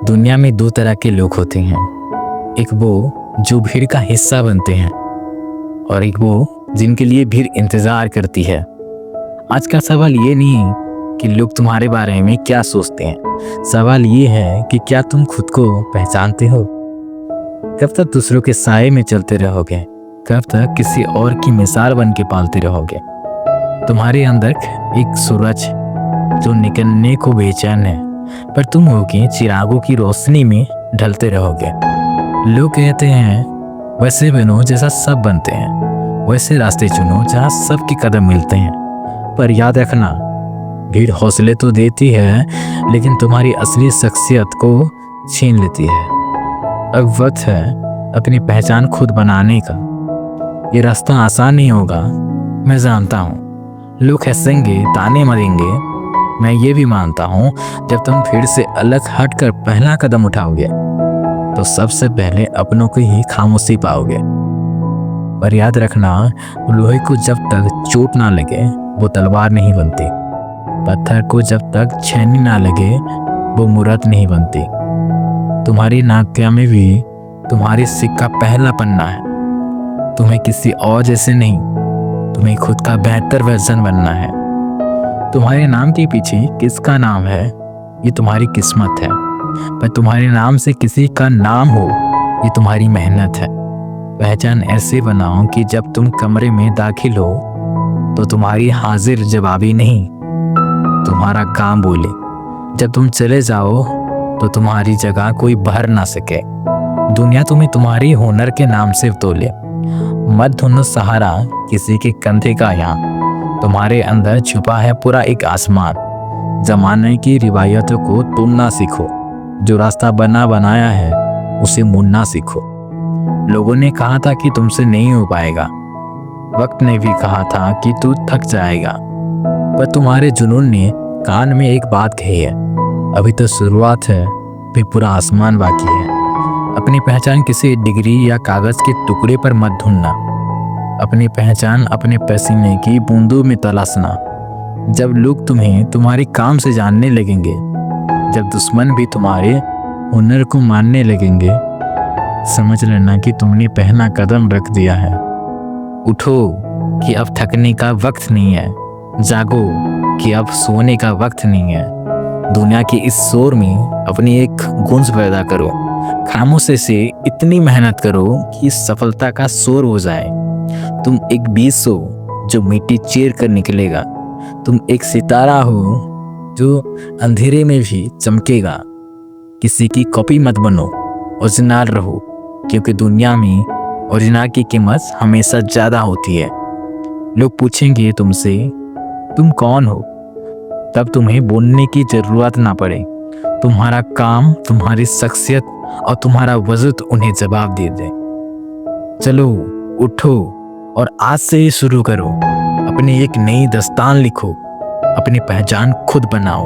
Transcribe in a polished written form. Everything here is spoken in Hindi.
दुनिया में दो तरह के लोग होते हैं। एक वो जो भीड़ का हिस्सा बनते हैं और एक वो जिनके लिए भीड़ इंतजार करती है। आज का सवाल ये नहीं कि लोग तुम्हारे बारे में क्या सोचते हैं, सवाल ये है कि क्या तुम खुद को पहचानते हो। कब तक दूसरों के साए में चलते रहोगे? कब तक किसी और की मिसाल बन के पालते रहोगे? तुम्हारे अंदर एक सूरज जो निकलने को बेचैन है, पर तुम होगे चिरागों की रोशनी में ढलते रहोगे। लोग कहते हैं वैसे बनो जैसा सब बनते हैं, वैसे रास्ते चुनो जहाँ सबके कदम मिलते हैं। पर याद रखना, भीड़ हौसले तो देती है लेकिन तुम्हारी असली शख्सियत को छीन लेती है। अब वक्त है अपनी पहचान खुद बनाने का। ये रास्ता आसान नहीं होगा, मैं जानता हूँ। लोग हंसेंगे, ताने मारेंगे, मैं ये भी मानता हूँ। जब तुम भीड़ से अलग हटकर पहला कदम उठाओगे तो सबसे पहले अपनों को ही खामोशी पाओगे। पर याद रखना, लोहे को जब तक चोट ना लगे वो तलवार नहीं बनती। पत्थर को जब तक छेनी ना लगे वो मूर्त नहीं बनती। तुम्हारी नाकामी भी तुम्हारी सिक्का पहला पन्ना है। तुम्हें किसी और जैसे नहीं, तुम्हें खुद का बेहतर वर्जन बनना है। तुम्हारे नाम के पीछे किसका नाम है ये तुम्हारी किस्मत है, पर तुम्हारे नाम से किसी का नाम हो ये तुम्हारी मेहनत है। पहचान ऐसे बनाओ कि जब तुम कमरे में दाखिल हो तो तुम्हारी हाजिर जवाबी नहीं, तुम्हारा काम बोले। जब तुम चले जाओ तो तुम्हारी जगह कोई भर ना सके। दुनिया तुम्हें तुम्हारी हुनर के नाम से तोले। मत ढूंढो सहारा किसी के कंधे का, यहाँ तुम्हारे अंदर छुपा है पूरा एक आसमान। जमाने की रिवायतों को तुमना सीखो, जो रास्ता बना बनाया है उसे मुड़ना सीखो। लोगों ने कहा था कि तुमसे नहीं हो पाएगा, वक्त ने भी कहा था कि तू थक जाएगा, पर तुम्हारे जुनून ने कान में एक बात कही है, अभी तो शुरुआत है, फिर पूरा आसमान बाकी है। अपनी पहचान किसी डिग्री या कागज के टुकड़े पर मत ढूंढना। अपनी पहचान अपने पसीने की बूंदों में तलाशना। जब लोग तुम्हें तुम्हारे काम से जानने लगेंगे, जब दुश्मन भी तुम्हारे हुनर को मानने लगेंगे, समझ लेना कि तुमने पहला कदम रख दिया है। उठो कि अब थकने का वक्त नहीं है, जागो कि अब सोने का वक्त नहीं है। दुनिया के इस शोर में अपनी एक गूंज पैदा करो। खामोशी से इतनी मेहनत करो कि सफलता का शोर हो जाए। तुम एक बीज हो जो मिट्टी चीर कर निकलेगा। तुम एक सितारा हो जो अंधेरे में भी चमकेगा। किसी की कॉपी मत बनो, ओरिजिनल रहो, क्योंकि दुनिया में ओरिजिनल की कीमत हमेशा ज़्यादा होती है। लोग पूछेंगे तुमसे तुम कौन हो, तब तुम्हें बोलने की ज़रूरत ना पड़े। तुम्हारा काम, तुम्हारी शख्सियत और तुम्हारा वजूद उन्हें जवाब दे दे। चलो उठो और आज से ही शुरू करो। अपनी एक नई दास्तान लिखो, अपनी पहचान खुद बनाओ।